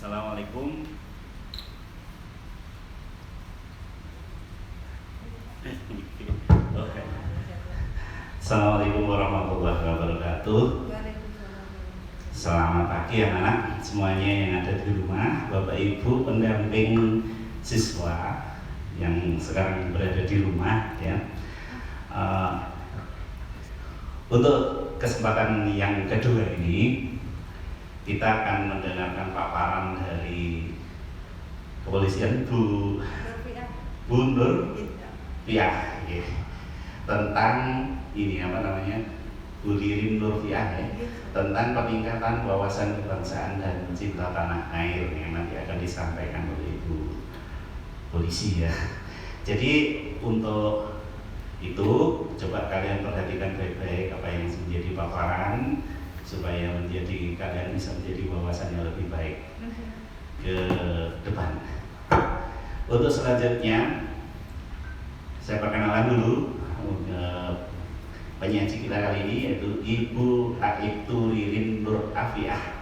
Assalamualaikum. Assalamualaikum warahmatullahi wabarakatuh. Selamat pagi anak-anak semuanya yang ada di rumah, Bapak Ibu pendamping siswa yang sekarang berada di rumah ya. Untuk kesempatan yang kedua ini kita akan mendengarkan paparan dari kepolisian Bu Nur Fiah ya, tentang ini Bu Lirin Nur Fiah ya, tentang peningkatan wawasan kebangsaan dan cinta tanah air yang nanti akan disampaikan oleh Ibu Polisi ya. Jadi untuk itu coba kalian perhatikan baik-baik apa yang menjadi paparan supaya kalian bisa menjadi wawasan yang lebih baik ke depan. Untuk selanjutnya saya perkenalan dulu penyaji kita kali ini, yaitu Ibu Aibtu Lirin Nur Afiah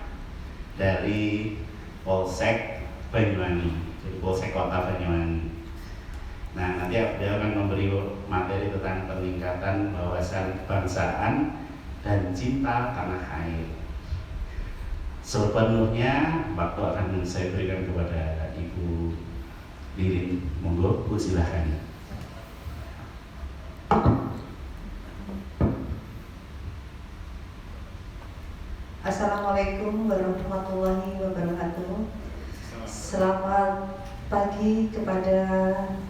dari Polsek Banyuwangi, dari Polsek Kota Banyuwangi. Nah, nanti dia akan memberi materi tentang peningkatan wawasan kebangsaan dan cinta tanah air. Sepenuhnya waktu akan saya berikan kepada Ibu Lirin. Monggo Bu, silahkan. Assalamualaikum warahmatullahi wabarakatuh. Selamat pagi kepada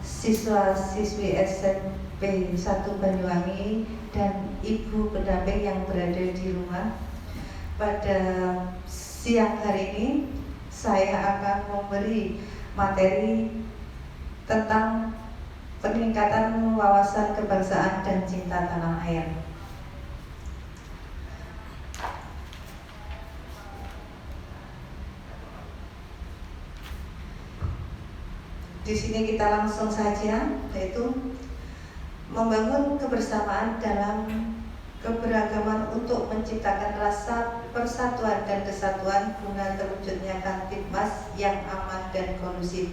siswa-siswi SMP 1 Banyuwangi dan ibu pendamping yang berada di rumah. Pada siang hari ini saya akan memberi materi tentang peningkatan wawasan kebangsaan dan cinta tanah air. Di sini kita langsung saja, yaitu membangun kebersamaan dalam keberagaman untuk menciptakan rasa persatuan dan kesatuan guna terwujudnya Kamtibmas yang aman dan kondusif.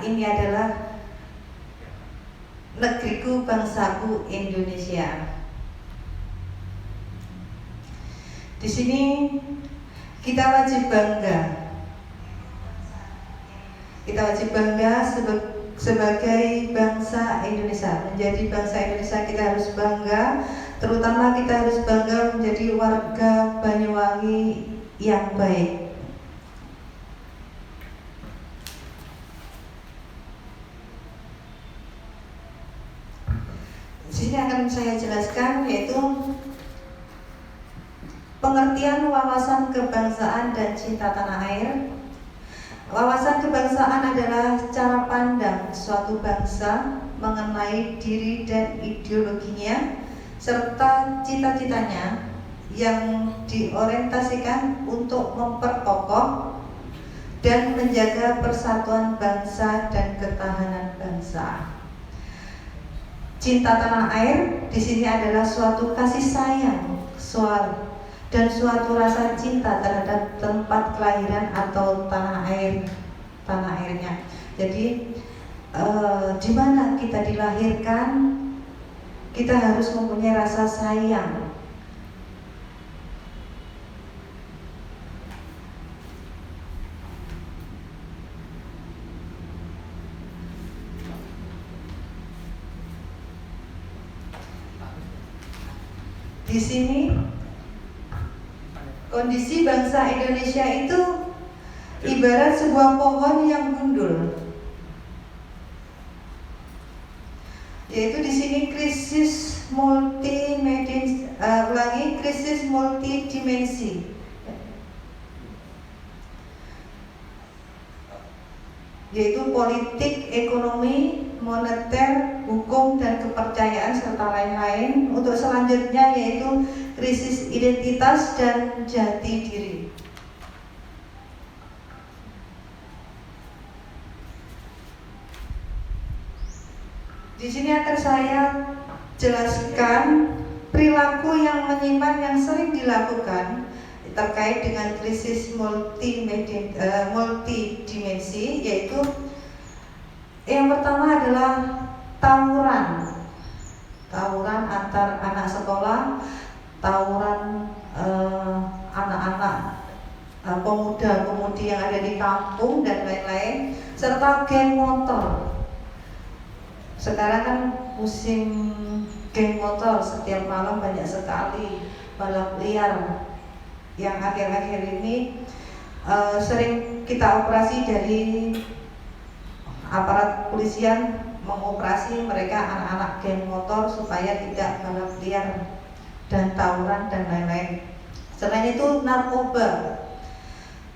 Ini adalah negeriku bangsaku Indonesia. Di sini kita wajib bangga. Kita wajib bangga sebagai bangsa Indonesia. Menjadi bangsa Indonesia kita harus bangga, terutama kita harus bangga menjadi warga Banyuwangi yang baik. Di sini akan saya jelaskan, yaitu pengertian wawasan kebangsaan dan cinta tanah air. Wawasan kebangsaan adalah cara pandang suatu bangsa mengenai diri dan ideologinya serta cita-citanya yang diorientasikan untuk memperkokoh dan menjaga persatuan bangsa dan ketahanan bangsa. Cinta tanah air di sini adalah suatu kasih sayang, dan suatu rasa cinta terhadap tempat kelahiran atau tanah airnya. Jadi di mana kita dilahirkan, kita harus mempunyai rasa sayang. Di sini kondisi bangsa Indonesia itu ibarat sebuah pohon yang gundul, yaitu di sini krisis multidimensi, yaitu politik, ekonomi, moneter, hukum, dan kepercayaan serta lain-lain. Untuk selanjutnya yaitu krisis identitas dan jati diri. Di sini akan saya jelaskan perilaku yang menyimpang yang sering dilakukan terkait dengan krisis multidimensi, yaitu yang pertama adalah tawuran antar anak sekolah, tawuran anak-anak pemuda-pemudi yang ada di kampung dan lain-lain, serta geng motor. Sekarang kan musim geng motor, setiap malam banyak sekali balap liar yang akhir-akhir ini sering kita operasi dari aparat kepolisian, mengoperasi mereka anak-anak geng motor supaya tidak balap liar dan tawuran dan lain-lain. Selain itu narkoba,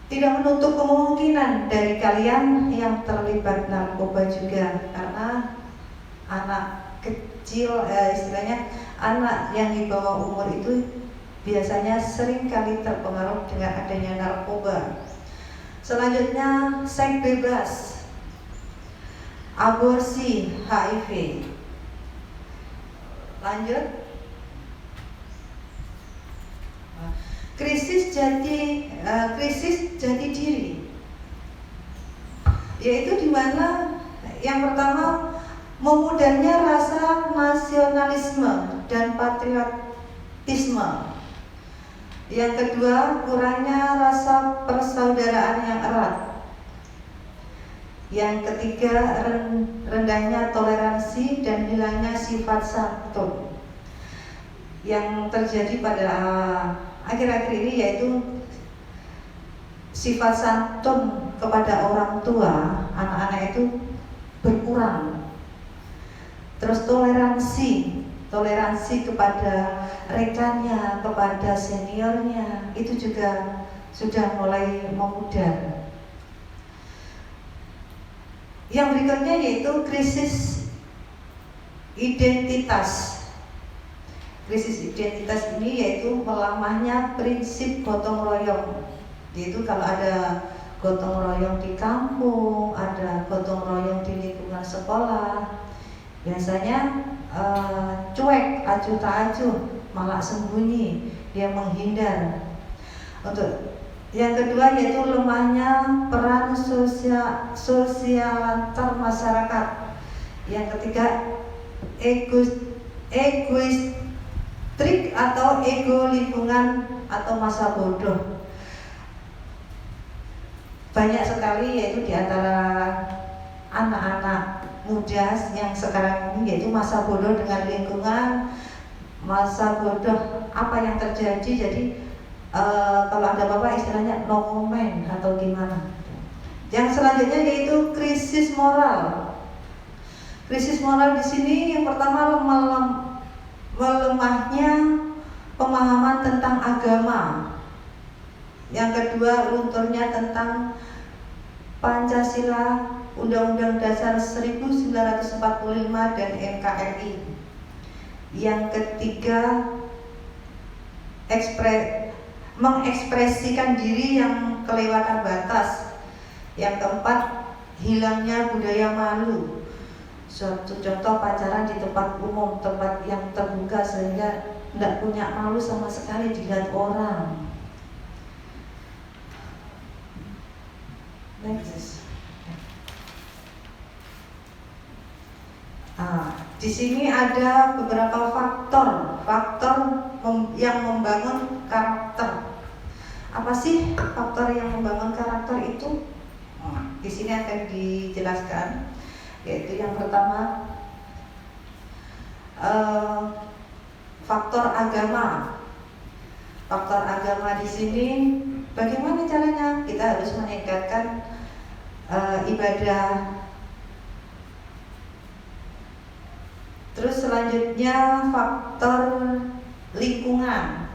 tidak menutup kemungkinan dari kalian yang terlibat narkoba juga, karena anak kecil, istilahnya anak yang di bawah umur itu biasanya sering kali terpengaruh dengan adanya narkoba. Selanjutnya seks bebas, aborsi, HIV. Lanjut, krisis jati diri, yaitu di mana yang pertama memudahnya rasa nasionalisme dan patriotisme. Yang kedua, kurangnya rasa persaudaraan yang erat. Yang ketiga, rendahnya toleransi dan hilangnya sifat santun. Yang terjadi pada akhir-akhir ini yaitu sifat santun kepada orang tua anak-anak itu berkurang. Terus toleransi kepada rekannya, kepada seniornya itu juga sudah mulai memudar. Yang berikutnya yaitu krisis identitas. Krisis identitas ini yaitu melamahnya prinsip gotong royong. Yaitu kalau ada gotong royong di kampung, ada gotong royong di lingkungan sekolah, biasanya cuek, acuh tak acuh, malah sembunyi, dia menghindar. Untuk yang kedua yaitu lemahnya peran sosial antar masyarakat. Yang ketiga, egoistrik atau ego lingkungan atau masa bodoh. Banyak sekali yaitu di antara anak-anak muda yang sekarang ini yaitu masa bodoh dengan lingkungan, masa bodoh apa yang terjadi. Jadi kalau ada bapak istilahnya no comment atau gimana. Yang selanjutnya yaitu krisis moral. Krisis moral di sini yang pertama melemahnya pemahaman tentang agama. Yang kedua, lunturnya tentang Pancasila, Undang-Undang Dasar 1945 dan NKRI. Yang ketiga, mengekspresikan diri yang kelewatan batas. Yang keempat, hilangnya budaya malu. Suatu contoh pacaran di tempat umum, tempat yang terbuka sehingga tidak punya malu sama sekali dilihat orang. Next. Di sini ada beberapa faktor yang membangun karakter. Apa sih faktor yang membangun karakter itu? Di sini akan dijelaskan, yaitu yang pertama faktor agama. Faktor agama di sini bagaimana caranya? Kita harus meningkatkan ibadah. Terus selanjutnya faktor lingkungan.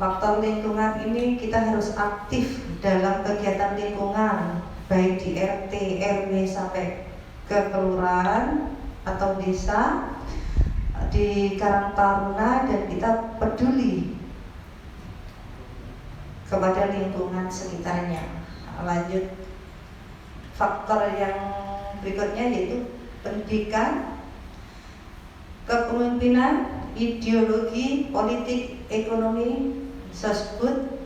Faktor lingkungan ini kita harus aktif dalam kegiatan lingkungan, baik di RT, RW sampai ke kelurahan atau desa, di Karang Taruna, dan kita peduli kepada lingkungan sekitarnya. Lanjut, faktor yang berikutnya yaitu pendidikan, kepemimpinan, ideologi, politik, ekonomi, sosbud,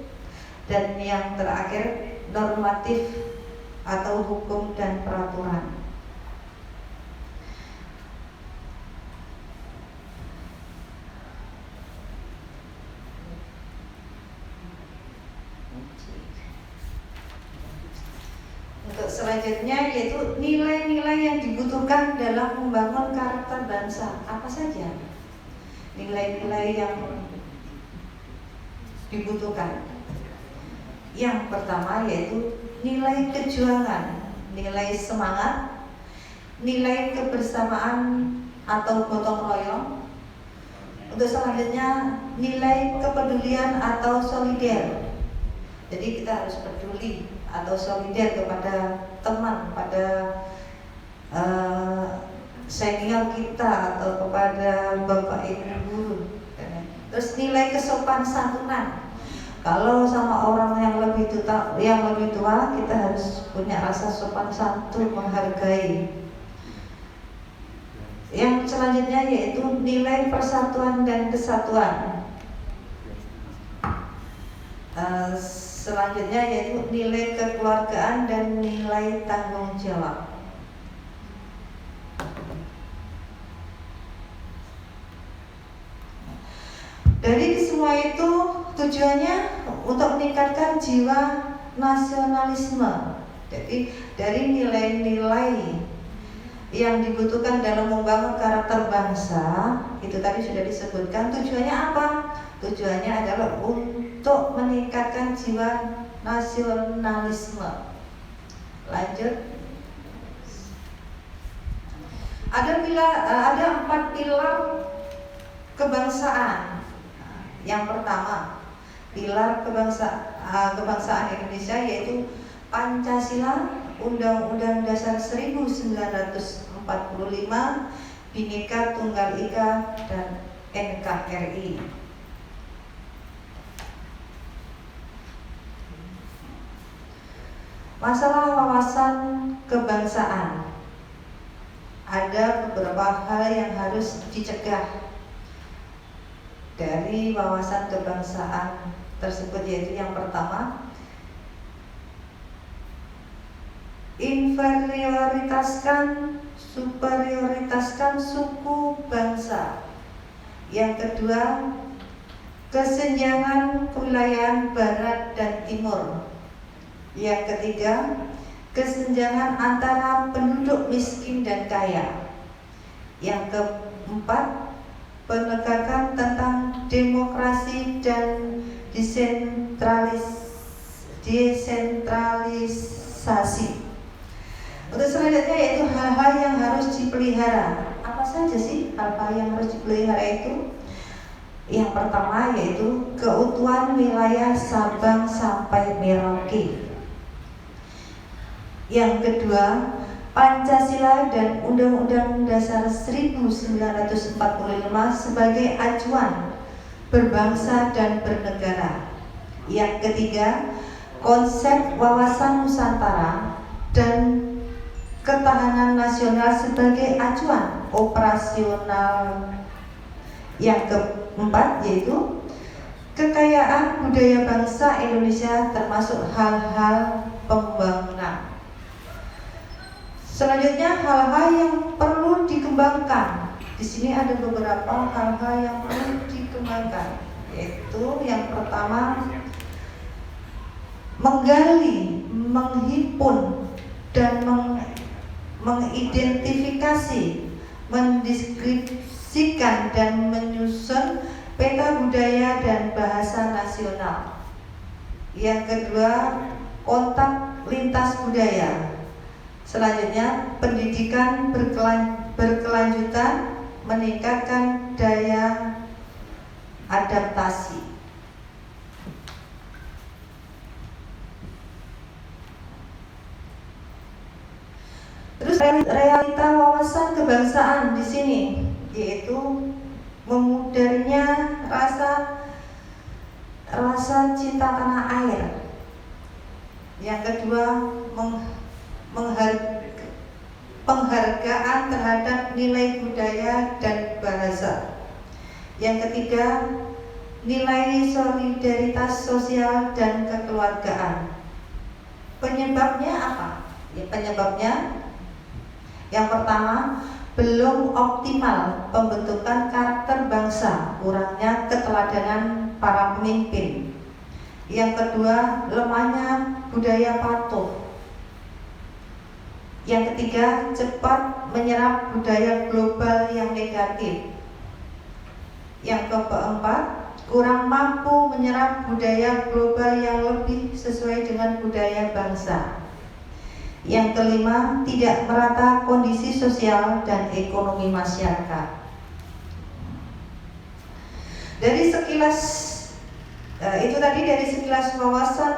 dan yang terakhir normatif atau hukum dan peraturan. Untuk selanjutnya yaitu nilai-nilai yang dibutuhkan dalam membangun karakter bangsa. Apa saja nilai-nilai yang dibutuhkan? Yang pertama yaitu nilai kejuangan, nilai semangat, nilai kebersamaan atau gotong royong. Untuk selanjutnya nilai kepedulian atau solider. Jadi kita harus peduli atau solider kepada teman, pada senior kita atau kepada bapak ibu guru. Terus nilai kesopan santunan. Kalau sama orang yang lebih tua, kita harus punya rasa sopan santun, menghargai. Yang selanjutnya yaitu nilai persatuan dan kesatuan. Selanjutnya yaitu nilai kekeluargaan dan nilai tanggung jawab. Dari semua itu tujuannya untuk meningkatkan jiwa nasionalisme. Jadi dari nilai-nilai yang dibutuhkan dalam membangun karakter bangsa, itu tadi sudah disebutkan. Tujuannya apa? Tujuannya adalah untuk meningkatkan jiwa nasionalisme. Lanjut. Ada 4 pilar kebangsaan. Yang pertama, pilar kebangsaan Indonesia yaitu Pancasila, Undang-Undang Dasar 1945, Bhinneka Tunggal Ika, dan NKRI. Masalah wawasan kebangsaan. Ada beberapa hal yang harus dicegah dari wawasan kebangsaan tersebut, yaitu yang pertama, superioritaskan suku bangsa. Yang kedua, kesenjangan kewilayahan barat dan timur. Yang ketiga, kesenjangan antara penduduk miskin dan kaya. Yang keempat, penegakan tentang demokrasi dan desentralisasi. Untuk selanjutnya yaitu hal-hal yang harus dipelihara. Apa saja sih hal-hal yang harus dipelihara itu? Yang pertama yaitu keutuhan wilayah Sabang sampai Merauke. Yang kedua, Pancasila dan Undang-Undang Dasar 1945 sebagai acuan berbangsa dan bernegara. Yang ketiga, konsep wawasan Nusantara dan ketahanan nasional sebagai acuan operasional. Yang keempat yaitu kekayaan budaya bangsa Indonesia termasuk hal-hal pembangunan. Selanjutnya hal-hal yang perlu dikembangkan. Di sini ada beberapa hal-hal yang perlu dikembangkan, yaitu yang pertama, menggali, menghimpun, dan mengidentifikasi, mendeskripsikan, dan menyusun peta budaya dan bahasa nasional. Yang kedua, kontak lintas budaya. Selanjutnya, pendidikan berkelanjutan, meningkatkan daya adaptasi. Terus realita wawasan kebangsaan di sini yaitu memudarnya rasa cinta tanah air. Yang kedua, penghargaan terhadap nilai budaya dan bahasa. Yang ketiga, nilai solidaritas sosial dan kekeluargaan. Penyebabnya apa? Ya, penyebabnya yang pertama, belum optimal pembentukan karakter bangsa, kurangnya keteladanan para pemimpin. Yang kedua, lemahnya budaya patuh. Yang ketiga, cepat menyerap budaya global yang negatif. Yang keempat, kurang mampu menyerap budaya global yang lebih sesuai dengan budaya bangsa. Yang kelima, tidak merata kondisi sosial dan ekonomi masyarakat. Dari sekilas itu tadi dari sekilas wawasan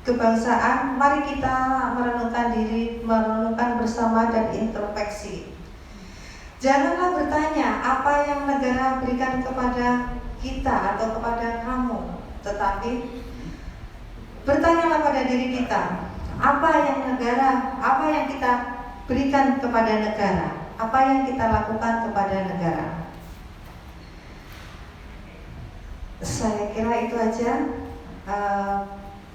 kebangsaan, mari kita merenungkan diri, merenungkan bersama dan introspeksi. Janganlah bertanya apa yang negara berikan kepada kita atau kepada kamu, tetapi bertanyalah pada diri kita, apa yang kita berikan kepada negara, apa yang kita lakukan kepada negara. Saya kira itu aja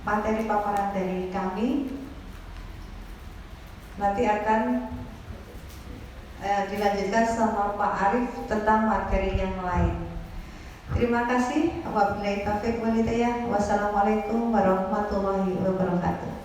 materi paparan dari kami. Nanti akan dilanjutkan sama Pak Arief tentang materi yang lain. Terima kasih. Wabillahi taufiq wal hidayah. Wassalamualaikum warahmatullahi wabarakatuh.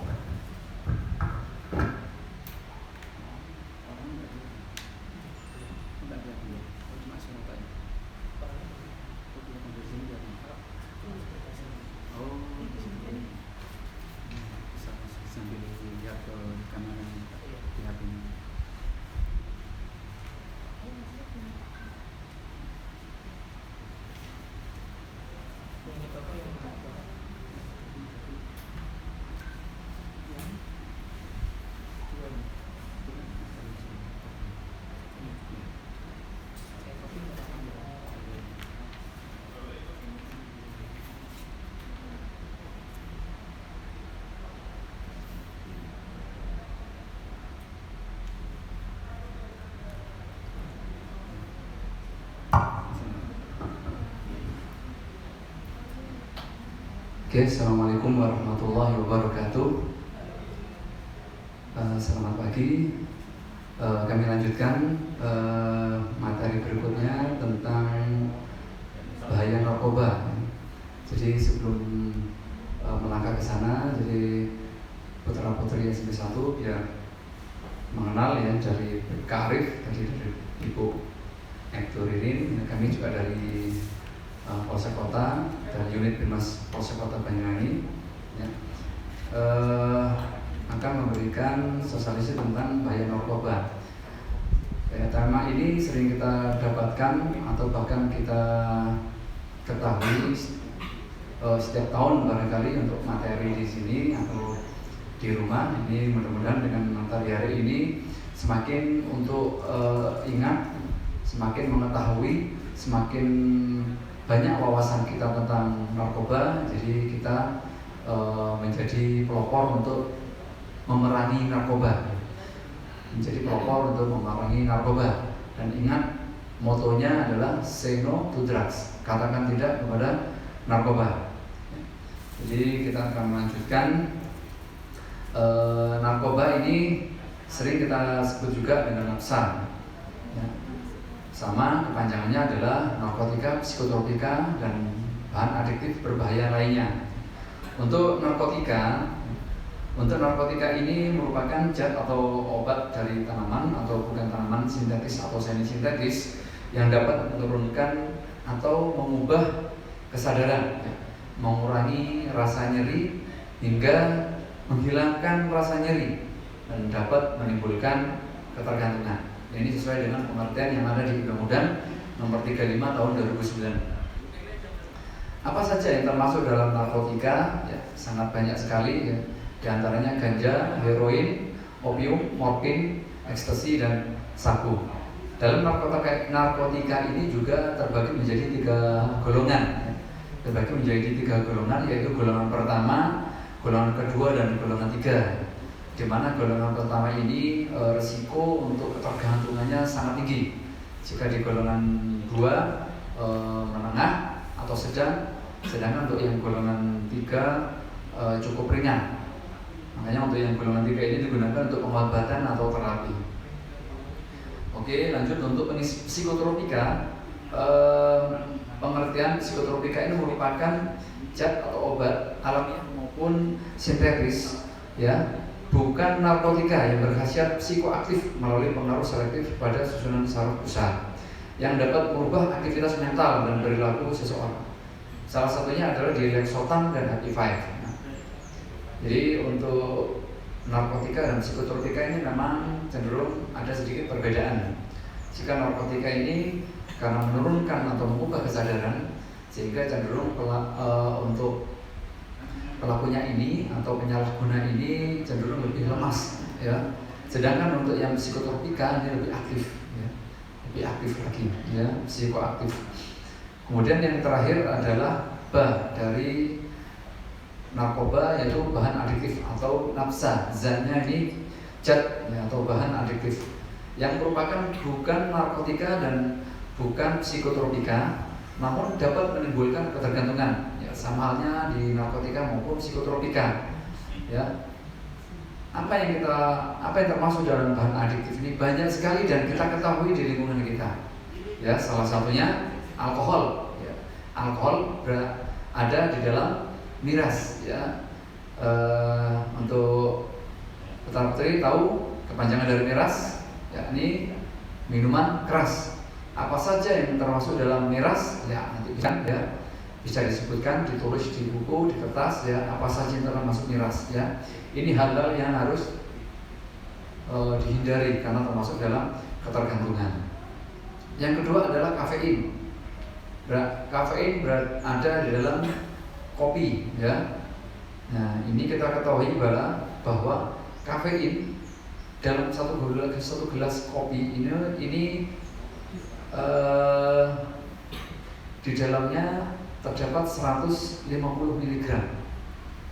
Oke, assalamualaikum warahmatullahi wabarakatuh. Selamat pagi. Kami lanjutkan materi berikutnya tentang bahaya narkoba. Jadi sebelum melangkah ke sana, jadi putra-putri SMP 1 biar mengenal ya dari Kak Arief, tadi dari Ibu Ektu Ririn, kami juga dari Polsek Kota dan unit Bimas Polsek Kota Banyuwangi ya, akan memberikan sosialisasi tentang bahaya narkoba. Tema ini sering kita dapatkan atau bahkan kita ketahui setiap tahun barangkali untuk materi di sini atau di rumah. Ini mudah-mudahan dengan materi hari ini semakin untuk ingat, semakin mengetahui, semakin banyak wawasan kita tentang narkoba, jadi kita menjadi pelopor untuk memerangi narkoba, dan ingat motonya adalah say no to drugs, katakan tidak kepada narkoba. Jadi kita akan melanjutkan narkoba ini sering kita sebut juga dengan NAPSA ya. Sama kepanjangannya adalah narkotika, psikotropika, dan bahan adiktif berbahaya lainnya. Untuk narkotika ini merupakan zat atau obat dari tanaman atau bukan tanaman sintetis atau semi sintetis yang dapat menurunkan atau mengubah kesadaran, mengurangi rasa nyeri hingga menghilangkan rasa nyeri dan dapat menimbulkan ketergantungan. Ini sesuai dengan pengertian yang ada di Undang-Undang Nomor 35 Tahun 2009. Apa saja yang termasuk dalam narkotika? Ya, sangat banyak sekali ya. Di antaranya ganja, heroin, opium, morfin, ekstasi, dan sabu. Dalam narkotika ini juga terbagi menjadi 3 golongan. Terbagi menjadi 3 golongan, yaitu golongan pertama, golongan kedua, dan golongan 3. Di mana golongan pertama ini risiko untuk ketergantungannya sangat tinggi. Jika di golongan 2 menengah atau sedang, sedangkan untuk yang golongan 3 cukup ringan. Makanya untuk yang golongan 3 ini digunakan untuk pengobatan atau terapi. Oke, lanjut untuk psikotropika. Pengertian psikotropika ini merupakan zat atau obat alamiah maupun sintetis, ya, bukan narkotika yang berkhasiat psikoaktif melalui pengaruh selektif pada susunan saraf pusat yang dapat merubah aktivitas mental dan perilaku seseorang. Salah satunya adalah dileksotan dan Happy Five. Jadi untuk narkotika dan psikotropika ini memang cenderung ada sedikit perbedaan. Jika narkotika ini karena menurunkan atau mengubah kesadaran, sehingga cenderung untuk pelakunya ini atau penyalahguna ini cenderung lebih lemas, ya. Sedangkan untuk yang psikotropika ini lebih aktif, ya. Lebih aktif lagi, ya, psikoaktif. Kemudian yang terakhir adalah dari narkoba, yaitu bahan adiktif atau nafsa. Zatnya ini zat, ya, atau bahan adiktif yang merupakan bukan narkotika dan bukan psikotropika, namun dapat menimbulkan ketergantungan, ya, sama halnya di narkotika maupun psikotropika, ya. Apa yang termasuk dalam bahan adiktif ini banyak sekali dan kita ketahui di lingkungan kita, ya. Salah satunya alkohol, ya. Alkohol ada di dalam miras, ya. Untuk petartri tahu kepanjangan dari miras, yakni minuman keras. Apa saja yang termasuk dalam miras, ya, nanti bisa disebutkan, ditulis di buku, di kertas, ya, apa saja yang termasuk miras, ya. Ini hal-hal yang harus dihindari karena termasuk dalam ketergantungan. Yang kedua adalah kafein. Kafein ada di dalam kopi, ya. Nah, ini kita ketahui bahwa kafein dalam satu gelas kopi ini di dalamnya terdapat 150 mg,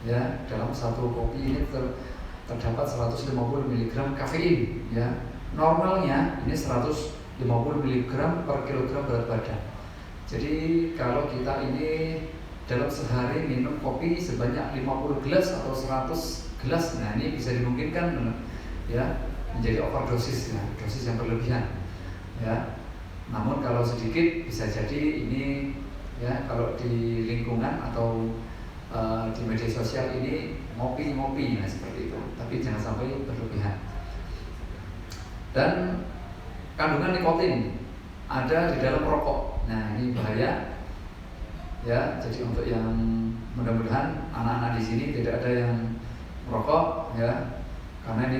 ya. Dalam satu kopi ini terdapat 150 mg kafein, ya. Normalnya ini 150 mg per kilogram berat badan. Jadi kalau kita ini dalam sehari minum kopi sebanyak 50 gelas atau 100 gelas, nah ini bisa dimungkinkan, ya, menjadi overdosis, ya, dosis yang berlebihan, ya. Namun kalau sedikit bisa jadi ini, ya, kalau di lingkungan atau di media sosial ini ngopi, nah seperti itu. Tapi jangan sampai berlebihan. Dan kandungan nikotin ada di dalam rokok. Nah, ini bahaya, ya. Jadi untuk yang mudah-mudahan anak-anak di sini tidak ada yang merokok, ya, karena ini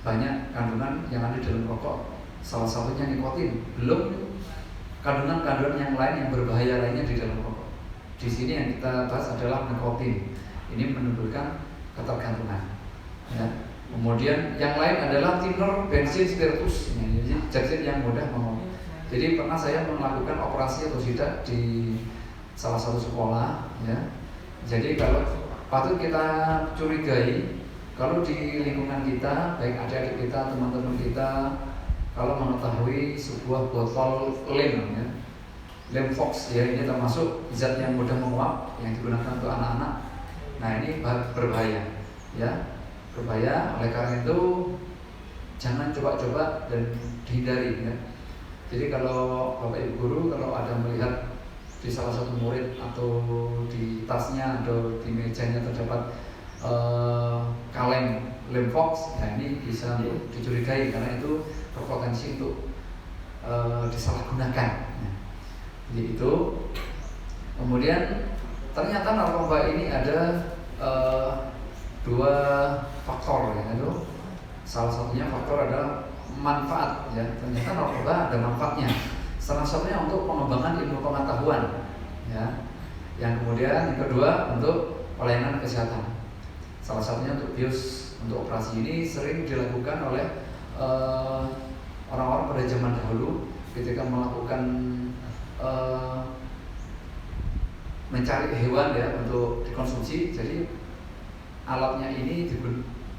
banyak kandungan yang ada di dalam rokok. Salah satunya nikotin, belum kandungan-kandungan yang lain yang berbahaya lainnya di dalam rokok. Di sini yang kita bahas adalah nikotin. Ini menimbulkan ketergantungan, ya. Kemudian yang lain adalah thinner, bensin, spiritus. Jadi zat-zat yang mudah mengolah. Jadi pernah saya melakukan operasi atau sidak di salah satu sekolah, ya. Jadi kalau patut kita curigai, kalau di lingkungan kita, baik adik-adik kita, teman-teman kita, kalau mengetahui sebuah botol lem, ya, lem Fox, ya, ini termasuk zat yang mudah menguap yang digunakan untuk anak-anak. Nah, ini berbahaya, ya, berbahaya. Oleh karena itu jangan coba-coba dan dihindari, ya. Jadi kalau Bapak Ibu guru kalau ada melihat di salah satu murid atau di tasnya atau di mejanya terdapat kaleng lem Fox, nah ini bisa dicurigai karena itu berpotensi untuk disalahgunakan. Nah, jadi itu. Kemudian ternyata narkoba ini ada 2 faktor, ya, itu. Salah satunya faktor adalah manfaat, ya. Ternyata narkoba ada manfaatnya. Salah satunya untuk pengembangan ilmu pengetahuan, ya. Yang kemudian yang kedua untuk pelayanan kesehatan. Salah satunya untuk bios. Untuk operasi ini sering dilakukan oleh orang-orang pada zaman dahulu ketika melakukan mencari hewan, ya, untuk dikonsumsi. Jadi alatnya ini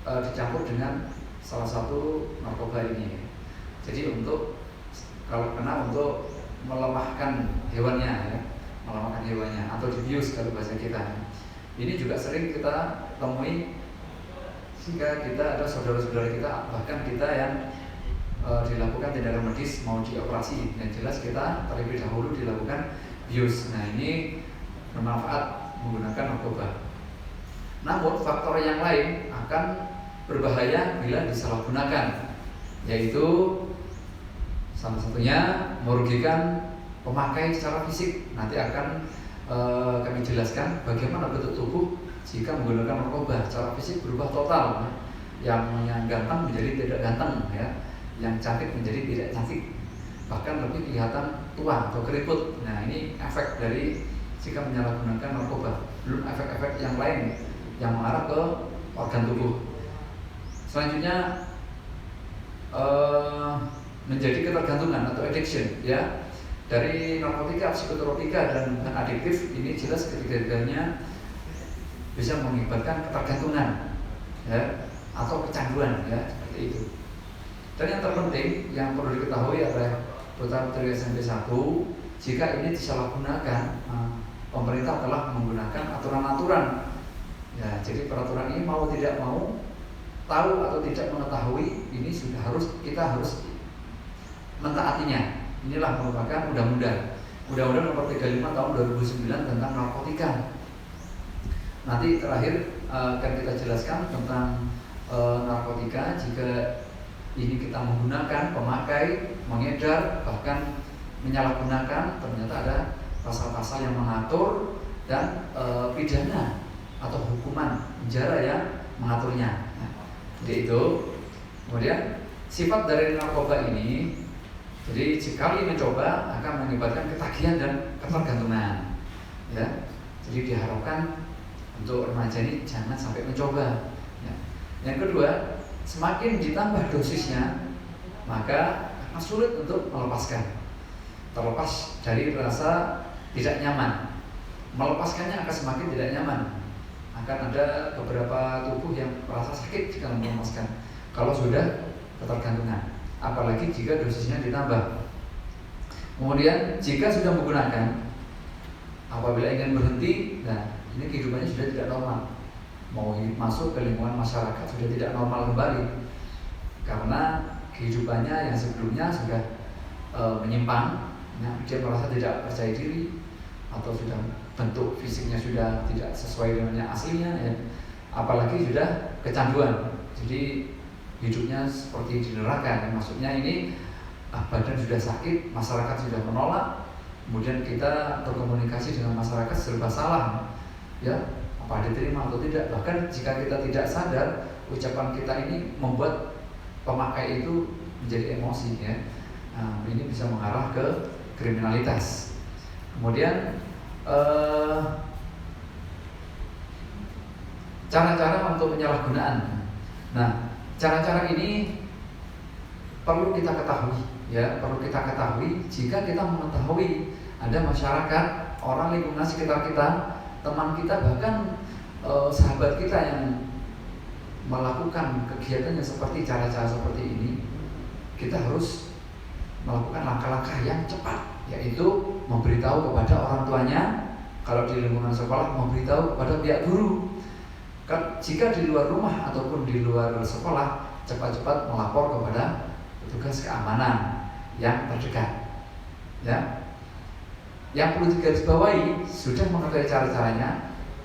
dicampur dengan salah satu narkoba ini. Jadi untuk kalau kena untuk melemahkan hewannya, ya, melemahkan hewannya atau dibius kalau bahasa kita. Ini juga sering kita temui jika kita ada saudara-saudara kita, bahkan kita yang dilakukan tindakan medis mau dioperasi, yang jelas kita terlebih dahulu dilakukan bius. Nah, ini bermanfaat menggunakan narkoba. Namun faktor yang lain akan berbahaya bila disalahgunakan, yaitu salah satunya merugikan pemakai secara fisik. Nanti akan kami jelaskan bagaimana bentuk tubuh jika menggunakan narkoba. Secara fisik berubah total, yang ganteng menjadi tidak ganteng, ya, yang cantik menjadi tidak cantik, bahkan lebih kelihatan tua atau keriput. Nah, ini efek dari jika menyalahgunakan narkoba. Belum efek-efek yang lain yang mengarah ke organ tubuh. Selanjutnya menjadi ketergantungan atau addiction, ya. Dari narkotika, psikotropika, dan bahan adiktif ini jelas ketiga-tiganya bisa mengakibatkan ketergantungan, ya, atau kecanduan, ya, seperti itu. Dan yang terpenting yang perlu diketahui oleh putra-putri SMP 1, jika ini disalahgunakan, pemerintah telah menggunakan aturan-aturan. Ya, jadi peraturan ini mau tidak mau, tahu atau tidak mengetahui, ini sudah kita harus mentaatinya. Inilah merupakan Undang-Undang Nomor 35 Tahun 2009 tentang narkotika. Nanti terakhir akan kita jelaskan tentang narkotika. Jika ini kita menggunakan, pemakai, mengedar, bahkan menyalahgunakan, ternyata ada pasal-pasal yang mengatur dan pidana atau hukuman penjara yang mengaturnya. Nah, jadi itu. Kemudian sifat dari narkoba ini, jadi sekali mencoba akan mengakibatkan ketagihan dan ketergantungan, ya. Jadi diharapkan untuk remaja ini jangan sampai mencoba, ya. Yang kedua, semakin ditambah dosisnya, maka akan sulit untuk melepaskan. Terlepas dari rasa tidak nyaman, melepaskannya akan semakin tidak nyaman. Akan ada beberapa tubuh yang merasa sakit jika melepaskan kalau sudah ketergantungan, apalagi jika dosisnya ditambah. Kemudian jika sudah menggunakan, apabila ingin berhenti, nah ini kehidupannya sudah tidak normal. Mau masuk ke lingkungan masyarakat sudah tidak normal kembali, karena kehidupannya yang sebelumnya sudah menyimpang. Nah, dia merasa tidak percaya diri, atau sudah bentuk fisiknya sudah tidak sesuai dengan yang aslinya, ya. Apalagi sudah kecanduan, jadi hidupnya seperti di neraka, ya. Maksudnya ini badan sudah sakit, masyarakat sudah menolak, kemudian kita berkomunikasi dengan masyarakat serba salah, ya, apa diterima atau tidak. Bahkan jika kita tidak sadar, ucapan kita ini membuat pemakai itu menjadi emosi, ya. Nah, ini bisa mengarah ke kriminalitas. Kemudian cara-cara untuk penyalahgunaan. Nah, cara-cara ini perlu kita ketahui, ya, perlu kita ketahui. Jika kita mengetahui ada masyarakat, orang lingkungan sekitar kita, teman kita, bahkan sahabat kita yang melakukan kegiatan yang seperti cara-cara seperti ini, kita harus melakukan langkah-langkah yang cepat, yaitu memberitahu kepada orang tuanya. Kalau di lingkungan sekolah, memberitahu kepada pihak guru. Jika di luar rumah ataupun di luar sekolah, cepat-cepat melapor kepada petugas keamanan yang terdekat, ya. Yang perlu digarisbawahi, sudah mengetahui cara-caranya,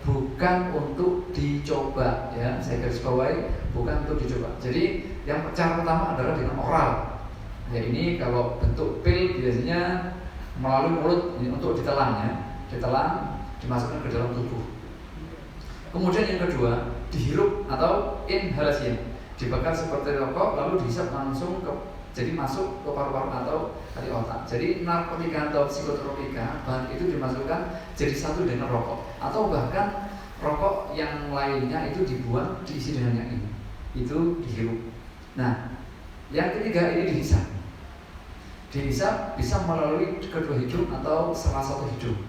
bukan untuk dicoba, ya. Saya garisbawahi, bukan untuk dicoba. Jadi yang cara pertama adalah dengan oral. Ya, ini kalau bentuk pil biasanya melalui mulut, ini untuk ditelan, ya. Ditelan, dimasukkan ke dalam tubuh. Kemudian yang kedua, dihirup atau inhalasi, dibakar seperti rokok lalu dihisap langsung jadi masuk ke paru-paru atau dari otak. Jadi narkotika atau psikotropika, bahan itu dimasukkan jadi satu dengan rokok, atau bahkan rokok yang lainnya itu dibuang, diisi dengan yang ini, itu dihirup. Nah, yang ketiga ini dihisap. Dihisap bisa melalui kedua hidung atau salah satu hidung,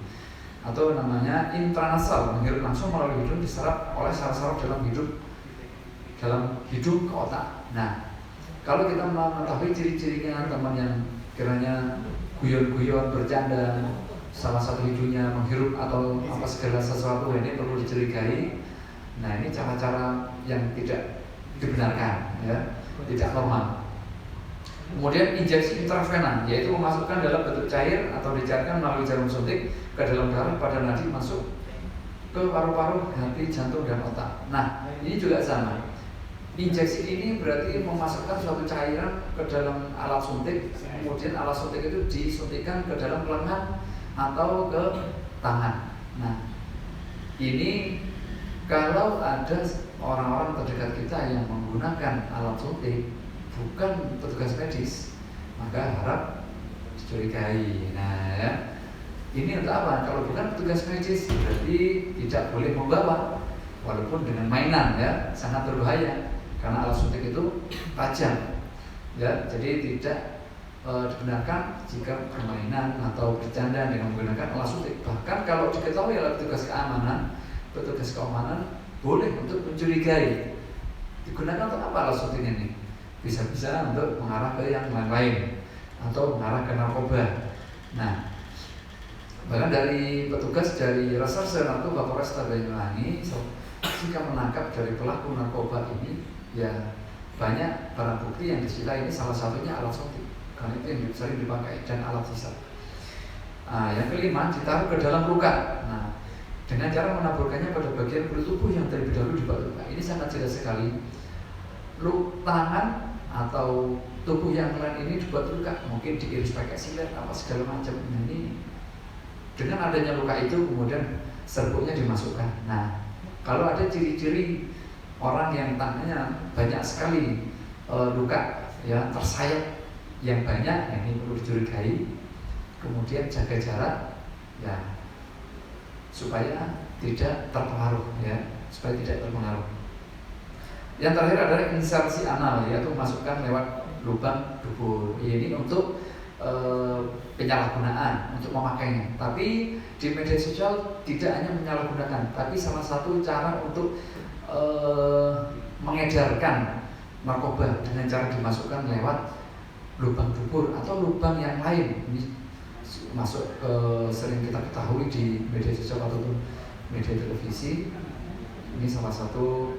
atau namanya intranasal, menghirup langsung melalui hidung, diserap oleh saraf-saraf dalam hidung ke otak. Nah, kalau kita mengetahui ciri-cirinya teman yang kiranya guyon-guyon, bercanda, salah satu hidungnya menghirup atau apa segala sesuatu, ini perlu dicurigai. Nah, ini cara-cara yang tidak dibenarkan, ya, tidak normal. Kemudian injeksi intravena, yaitu memasukkan dalam bentuk cair atau dicairkan melalui jarum suntik ke dalam darah pada nadi masuk ke paru-paru, hati, jantung, dan otak. Nah, ini juga sama. Injeksi ini berarti memasukkan suatu cairan ke dalam alat suntik, kemudian alat suntik itu disuntikkan ke dalam lengan atau ke tangan. Nah, ini kalau ada orang-orang terdekat kita yang menggunakan alat suntik bukan petugas medis, maka harap dicurigai. Nah, ya, ini untuk apa? Kalau bukan petugas medis berarti tidak boleh membawa, walaupun dengan mainan, ya, sangat berbahaya karena alat suntik itu tajam, ya, jadi tidak dibenarkan jika permainan atau bercanda dengan menggunakan alat suntik. Bahkan kalau diketahui oleh petugas keamanan boleh untuk mencurigai digunakan untuk apa alat suntik ini. Bisa-bisa untuk mengarah ke yang lain-lain atau mengarah ke narkoba. Nah, bahkan dari petugas dari Reserse Narkoba Polresta Banyuwangi jika menangkap dari pelaku narkoba ini, ya banyak barang bukti yang disita, ini salah satunya alat suntik karena itu yang sering dipakai, dan alat sisa. Yang kelima, ditaruh ke dalam luka. Nah, dengan cara menaburkannya pada bagian kulit tubuh yang terlebih dahulu dibuat luka. Ini sangat jelas sekali. Tangan atau tubuh yang lain ini dibuat luka, mungkin diiris pakai silet apa segala macam. Nah, ini dengan adanya luka itu kemudian serbuknya dimasukkan. Nah, kalau ada ciri-ciri orang yang tangannya banyak sekali luka, ya, tersayat yang banyak, ini perlu dicurigai. Kemudian jaga jarak, ya, supaya tidak terpengaruh, ya, supaya tidak terpengaruh. Yang terakhir adalah insersi anal, yaitu masukkan lewat lubang dubur. Ini untuk penyalahgunaan, untuk memakainya. Tapi di media sosial tidak hanya menyalahgunakan, tapi salah satu cara untuk mengedarkan narkoba dengan cara dimasukkan lewat lubang dubur atau lubang yang lain. Ini masuk ke, sering kita ketahui di media sosial ataupun media televisi. Ini salah satu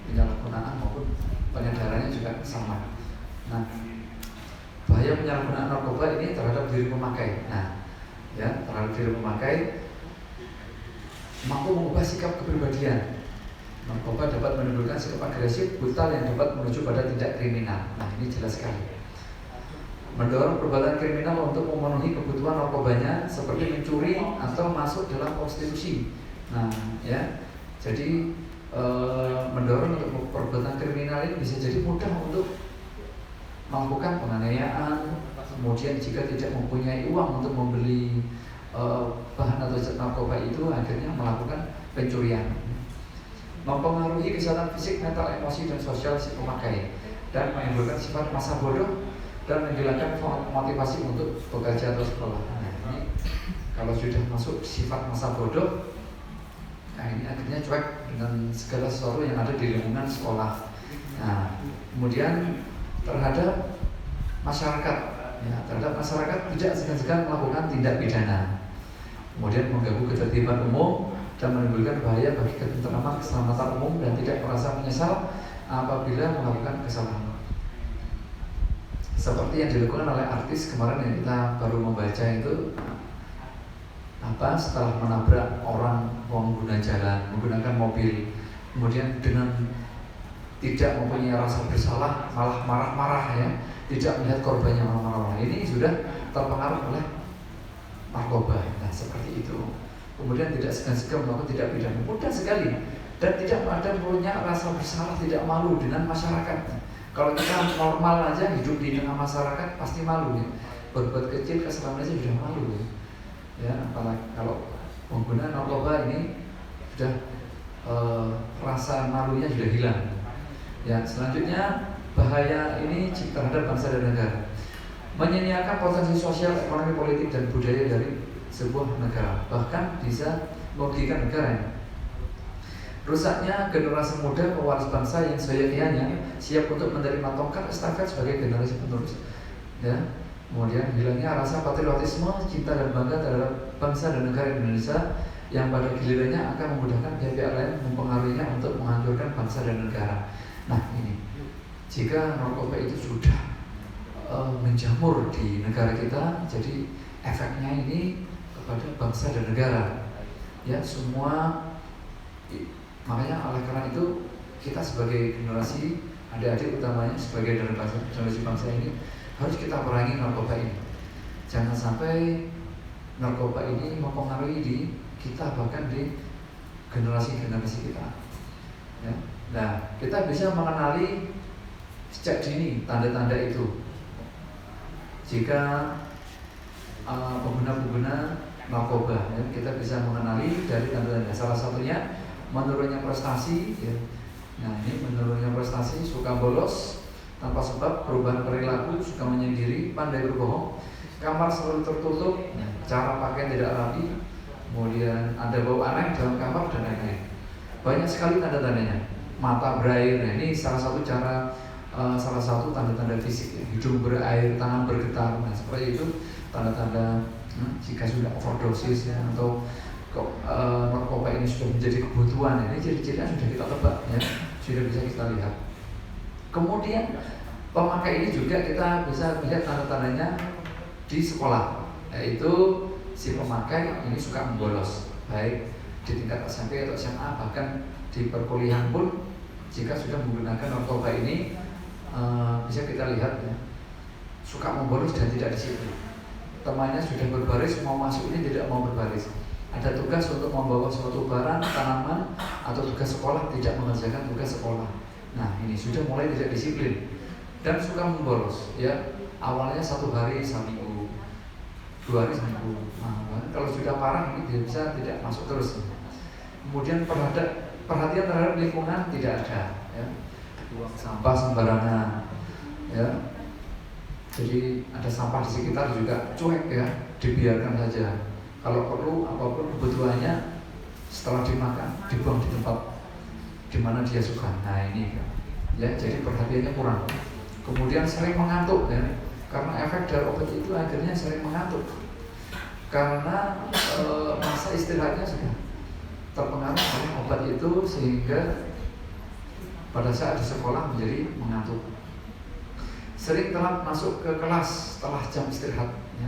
penyalahgunaan maupun pengedarannya juga sama. Nah, bahaya penyalahgunaan narkoba ini terhadap diri pemakai. Nah, ya, terhadap diri pemakai mampu mengubah sikap kepribadian. Narkoba dapat menimbulkan sikap agresif, brutal yang dapat menuju pada tindak kriminal. Nah, ini jelas sekali. Mendorong perbuatan kriminal untuk memenuhi kebutuhan narkobanya, seperti mencuri atau masuk dalam prostitusi. Nah, ya, jadi mendorong untuk perbuatan kriminal ini bisa jadi mudah untuk melakukan penganiayaan. Kemudian jika tidak mempunyai uang untuk membeli bahan atau zat narkoba itu, akhirnya melakukan pencurian. Mempengaruhi kesehatan fisik, mental, emosi, dan sosial si pemakai, dan menimbulkan sifat masa bodoh dan menghilangkan motivasi untuk bekerja atau sekolah. Nah, ini kalau sudah masuk sifat masa bodoh, nah ini akhirnya cuek dengan segala sesuatu yang ada di lingkungan sekolah. Nah, kemudian terhadap masyarakat, ya, terhadap masyarakat tidak segan-segan melakukan tindak pidana. Kemudian mengganggu ketertiban umum dan menimbulkan bahaya bagi ketentraman keselamatan umum dan tidak merasa menyesal apabila melakukan kesalahan. Seperti yang dilakukan oleh artis kemarin yang kita baru membaca itu, setelah menabrak orang pengguna jalan menggunakan mobil, kemudian dengan tidak mempunyai rasa bersalah malah marah-marah, ya, tidak melihat korbannya marah-marah. Ini sudah terpengaruh oleh narkoba. Nah, seperti itu. Kemudian tidak segan-segan melakukan tindak pidana, mudah sekali, dan tidak ada punya rasa bersalah, tidak malu dengan masyarakat. Kalau kita normal aja hidup di tengah masyarakat pasti malu, ya. Berbuat kecil kesalahan aja sudah malu, ya. Ya, apalagi kalau pengguna narkoba ini sudah rasa malunya sudah hilang. Ya, selanjutnya bahaya ini terhadap bangsa dan negara. Menyia-nyiakan potensi sosial, ekonomi, politik, dan budaya dari sebuah negara, bahkan bisa merugikan negara. Rusaknya generasi muda pewaris bangsa yang seyogyanya siap untuk menerima tongkat estafet sebagai generasi penerus, ya, Kemudian hilangnya rasa patriotisme, cinta dan bangga terhadap bangsa dan negara Indonesia yang pada gilirannya akan memudahkan pihak-pihak lain mempengaruhinya untuk menghancurkan bangsa dan negara. Nah ini, jika narkoba itu sudah menjamur di negara kita, jadi efeknya ini kepada bangsa dan negara. Ya semua, makanya oleh karena itu kita sebagai generasi adik-adik utamanya sebagai generasi bangsa ini harus kita perangi narkoba ini. Jangan sampai narkoba ini mempengaruhi di kita, bahkan di generasi-generasi kita. Ya. Nah, kita bisa mengenali sejak dini tanda-tanda itu. Jika pengguna-pengguna narkoba, ya, kita bisa mengenali dari tanda-tanda. Salah satunya menurunnya prestasi. Ya. Nah, ini menurunnya prestasi, suka bolos tanpa sebab, perubahan perilaku, suka menyendiri, pandai berbohong, kamar selalu tertutup, cara pakaian tidak rapi, kemudian ada bau aneh dalam kamar dan lain-lain. Banyak sekali tanda-tandanya. Mata berair, nah ini salah satu tanda-tanda fisik ya. Hidung berair, tangan bergetar, nah seperti itu tanda-tanda jika sudah overdosis ya, atau narkoba ini sudah menjadi kebutuhan. Ini ciri-cirinya sudah kita tebak ya, sudah bisa kita lihat. Kemudian pemakai ini juga kita bisa lihat tanda-tandanya di sekolah, yaitu si pemakai ini suka membolos, baik di tingkat SMP atau SMA, bahkan di perkuliahan pun jika sudah menggunakan narkoba ini bisa kita lihat ya, suka membolos dan tidak disiplin. Temannya sudah berbaris, mau masuk ini tidak mau berbaris. Ada tugas untuk membawa suatu barang, tanaman, atau tugas sekolah, tidak mengerjakan tugas sekolah. Nah ini sudah mulai tidak disiplin dan suka membolos ya. Awalnya 1 hari seminggu, 2 hari seminggu. Nah, kalau sudah parah ini bisa tidak masuk terus. Kemudian perhatian terhadap lingkungan tidak ada ya. Buang sampah sembarangan ya. Jadi ada sampah di sekitar juga cuek ya, dibiarkan saja. Kalau perlu apapun kebutuhannya setelah dimakan dibuang di tempat di mana dia suka. Nah ini ya, jadi perhatiannya kurang. Kemudian sering mengantuk ya, karena efek dari obat itu akhirnya sering mengantuk. Karena masa istirahatnya sudah terpengaruh oleh obat itu, sehingga pada saat di sekolah menjadi mengantuk. Sering telat masuk ke kelas setelah jam istirahat ya,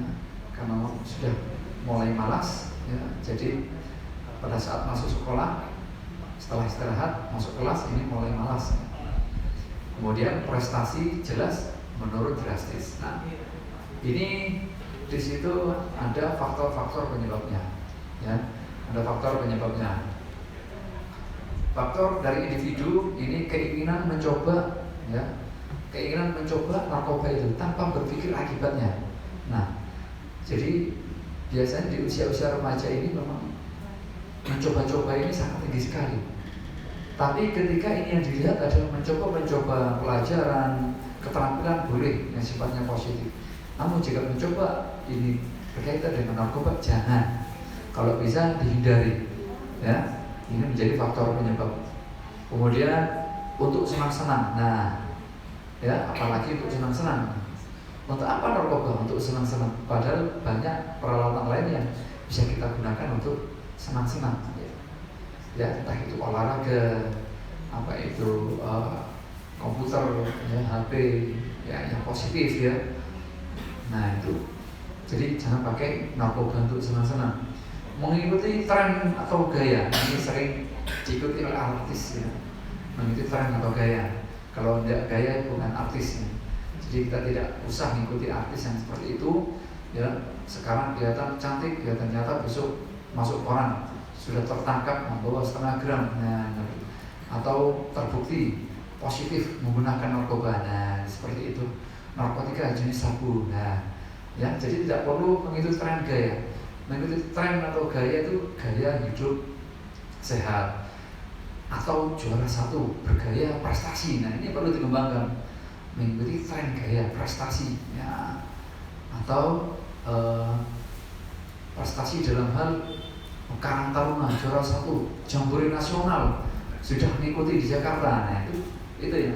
karena sudah mulai malas ya. Jadi pada saat masuk sekolah setelah istirahat masuk kelas ini mulai malas. Kemudian prestasi jelas menurun drastis. Nah, ini di situ ada faktor-faktor penyebabnya ya. Ada faktor penyebabnya. Faktor dari individu ini keinginan mencoba ya. Keinginan mencoba narkoba itu tanpa berpikir akibatnya. Nah, jadi biasanya di usia-usia remaja ini memang mencoba-coba ini sangat tinggi sekali. Tapi ketika ini yang dilihat adalah mencoba pelajaran, keterampilan boleh yang sifatnya positif. Namun jika mencoba ini berkaitan dengan narkoba, jangan. Kalau bisa dihindari ya. Ini menjadi faktor penyebab. Kemudian untuk senang-senang. Nah, ya apalagi untuk senang-senang. Untuk apa narkoba? Untuk senang-senang. Padahal banyak peralatan lain yang bisa kita gunakan untuk senang-senang. Ya, entah itu olahraga, apa itu komputer, ya, HP, ya yang positif ya. Nah itu. Jadi jangan pakai narkoba untuk senang-senang. Mengikuti tren atau gaya, ini sering diikuti oleh artis ya. Mengikuti tren atau gaya. Kalau tidak gaya bukan artis ya. Jadi kita tidak usah mengikuti artis yang seperti itu ya. Sekarang kelihatan cantik ya, ternyata besok masuk koran sudah tertangkap membawa 0,5 gram, nah, atau terbukti positif menggunakan narkoba. Nah seperti itu, narkotika jenis sabu. Nah ya, jadi tidak perlu mengikuti tren gaya. Mengikuti tren atau gaya itu gaya hidup sehat atau juara 1, bergaya prestasi. Nah ini perlu dikembangkan, mengikuti tren gaya prestasi ya, atau prestasi dalam hal Karang Taruna juara 1 Jambore Nasional sudah mengikuti di Jakarta. Nah itu ya,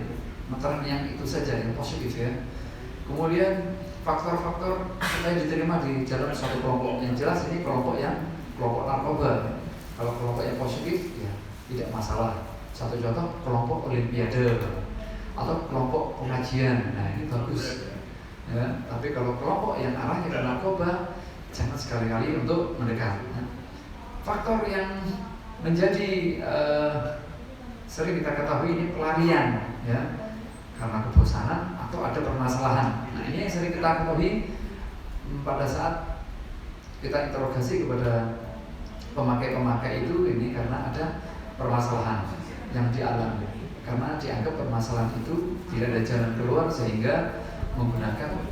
tren yang itu saja yang positif ya. Kemudian faktor-faktor supaya diterima di dalam suatu kelompok. Yang jelas ini kelompok narkoba. Kalau kelompok yang positif ya tidak masalah. Satu contoh kelompok olimpiade atau kelompok pengajian, nah ini bagus. Ya, tapi kalau kelompok yang arahnya ke narkoba, jangan sekali-kali untuk mendekat. Faktor yang menjadi sering kita ketahui ini pelarian, ya, karena kebosanan atau ada permasalahan. Nah ini yang sering kita ketahui pada saat kita interogasi kepada pemakai itu, ini karena ada permasalahan yang dialami, karena dianggap permasalahan itu tidak ada jalan keluar sehingga menggunakan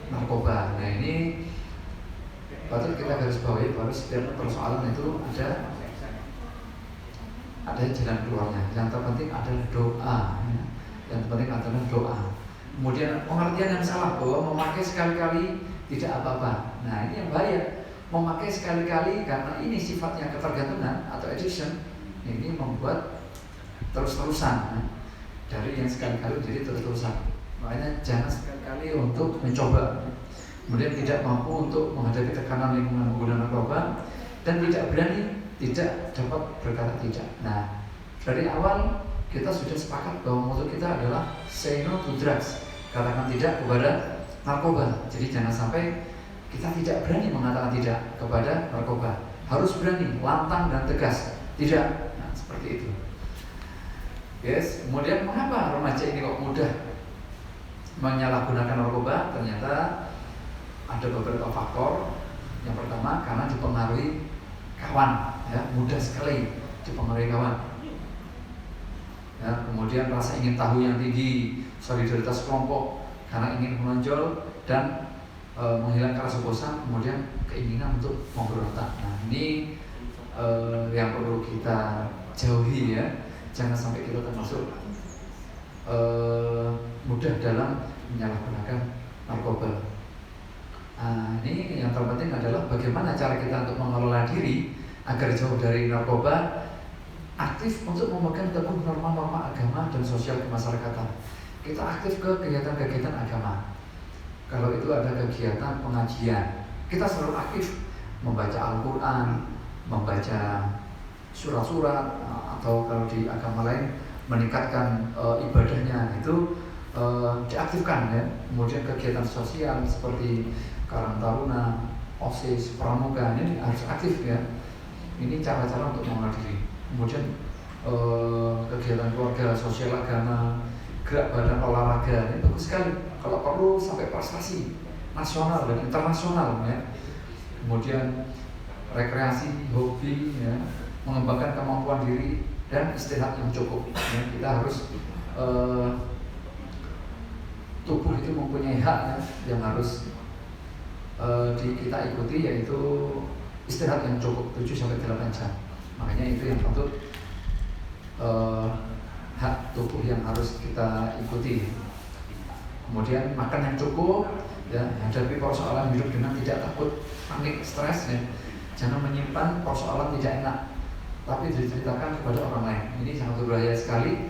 narkoba. Nah ini patut kita garis bawahi bahwa setiap persoalan itu ada jalan keluarnya. Yang terpenting adalah doa, ya. Yang terpenting adalah doa. Kemudian pengertian yang salah bahwa memakai sekali-kali tidak apa-apa. Nah ini yang bahaya. Memakai sekali-kali karena ini sifatnya ketergantungan atau addiction, ini membuat terus-terusan, ya. Dari yang sekali-kali jadi terus-terusan. Makanya jangan sekali-kali untuk mencoba, kemudian tidak mampu untuk menghadapi tekanan lingkungan menggunakan narkoba, dan tidak berani, tidak dapat berkata tidak. Nah, dari awal kita sudah sepakat bahwa moto kita adalah say no to drugs, katakan tidak kepada narkoba. Jadi jangan sampai kita tidak berani mengatakan tidak kepada narkoba. Harus berani, lantang dan tegas. Tidak, nah, seperti itu. Yes. Kemudian mengapa remaja ini kok mudah menyalahgunakan narkoba? Ternyata ada beberapa faktor. Yang pertama karena dipengaruhi kawan, ya, mudah sekali dipengaruhi kawan. Ya, kemudian rasa ingin tahu yang tinggi, solidaritas kelompok karena ingin menonjol dan menghilangkan rasa bosan, kemudian keinginan untuk memberontak. Nah ini yang perlu kita jauhi, ya. Jangan sampai kita termasuk mudah dalam menyalahgunakan narkoba. Nah, ini yang terpenting adalah bagaimana cara kita untuk mengelola diri agar jauh dari narkoba, aktif untuk memegang teguh norma-norma agama dan sosial kemasyarakatan. Kita aktif ke kegiatan-kegiatan agama. Kalau itu ada kegiatan pengajian, kita selalu aktif membaca Al-Quran, membaca surat-surat, atau kalau di agama lain meningkatkan ibadahnya, itu diaktifkan, ya. Kemudian kegiatan sosial seperti Karang Taruna, OSIS, Pramuka, ini harus aktif, ya. Ini cara-cara untuk mengelola diri. Kemudian kegiatan keluarga, sosial agama, gerak badan olahraga, ini bagus sekali. Kalau perlu sampai prestasi nasional dan internasional, ya. Kemudian rekreasi, hobi, ya, mengembangkan kemampuan diri dan istirahat yang cukup, ya. Kita harus tubuh itu mempunyai hak, ya, yang harus kita ikuti, yaitu istirahat yang cukup 7-8 jam. Makanya itu yang patut hak tubuh yang harus kita ikuti. Kemudian makan yang cukup, ya, hadapi persoalan hidup dengan tidak takut, panik, stres, ya. Jangan menyimpan persoalan tidak enak tapi diceritakan kepada orang lain. Ini sangat berbahaya sekali,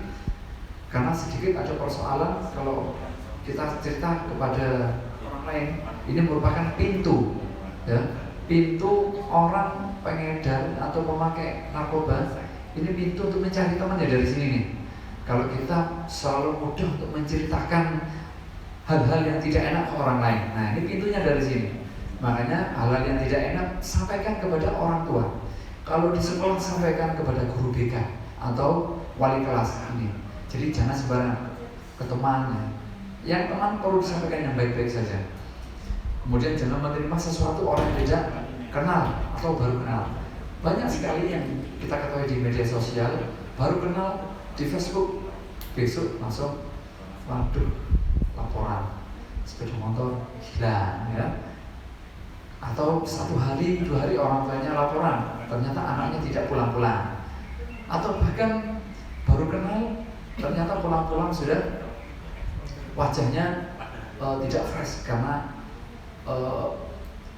karena sedikit ada persoalan, kalau kita cerita kepada orang lain, ini merupakan pintu, ya, pintu orang pengedar atau pemakai narkoba. Ini pintu untuk mencari temannya dari sini nih. Kalau kita selalu mudah untuk menceritakan hal-hal yang tidak enak ke orang lain, nah ini pintunya dari sini. Makanya hal-hal yang tidak enak sampaikan kepada orang tua. Kalau di sekolah sampaikan kepada guru BK atau wali kelas ini. Jadi jangan sembarangan ke temannya. Yang teman perlu disampaikan yang baik-baik saja. Kemudian jangan menerima sesuatu orang yang tidak kenal atau baru kenal. Banyak sekali yang kita ketahui di media sosial, baru kenal di Facebook, besok langsung, waduh, laporan sepeda motor hilang, ya. Atau 1 hari, 2 hari orang tuanya laporan, ternyata anaknya tidak pulang-pulang. Atau bahkan baru kenal, ternyata pulang-pulang sudah wajahnya tidak fresh karena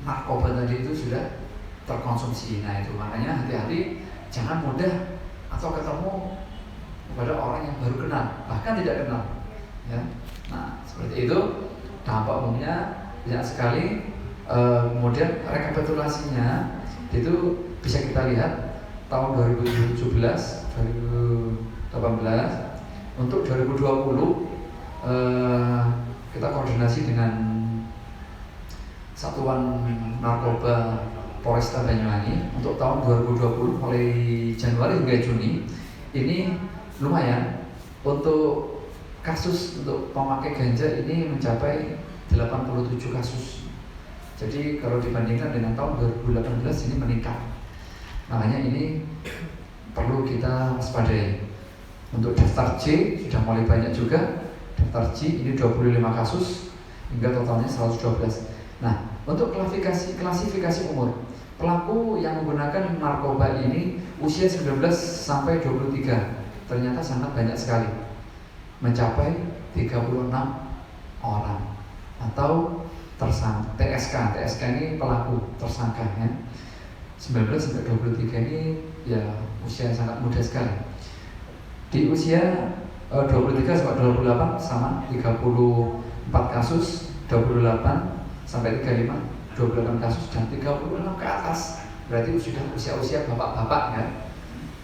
narkoba tadi itu sudah terkonsumsi. Nah itu makanya hati-hati, jangan mudah atau ketemu kepada orang yang baru kenal, bahkan tidak kenal, ya. Nah seperti itu. dampak umumnya banyak sekali. Kemudian rekapitulasinya itu bisa kita lihat tahun 2017, 2018, untuk 2020 kita koordinasi dengan Satuan Narkoba Polresta Banyuwangi untuk tahun 2020 mulai Januari hingga Juni ini lumayan untuk kasus untuk pemakai ganja ini mencapai 87 kasus. Jadi kalau dibandingkan dengan tahun 2018 ini meningkat. Makanya ini perlu kita waspadai. Untuk daftar C sudah mulai banyak juga. Daftar C ini 25 kasus hingga totalnya 112. Nah, untuk klasifikasi umur, pelaku yang menggunakan narkoba ini usia 19 sampai 23 ternyata sangat banyak sekali, mencapai 36 orang atau tersangka. TSK ini pelaku tersangka ya. 19 sampai 23 ini ya usia sangat muda sekali. Di usia 23 sampai 28 sama 34 kasus, 28 sampai 35 28 kasus, dan 36 ke atas berarti sudah usia-usia bapak-bapak ya.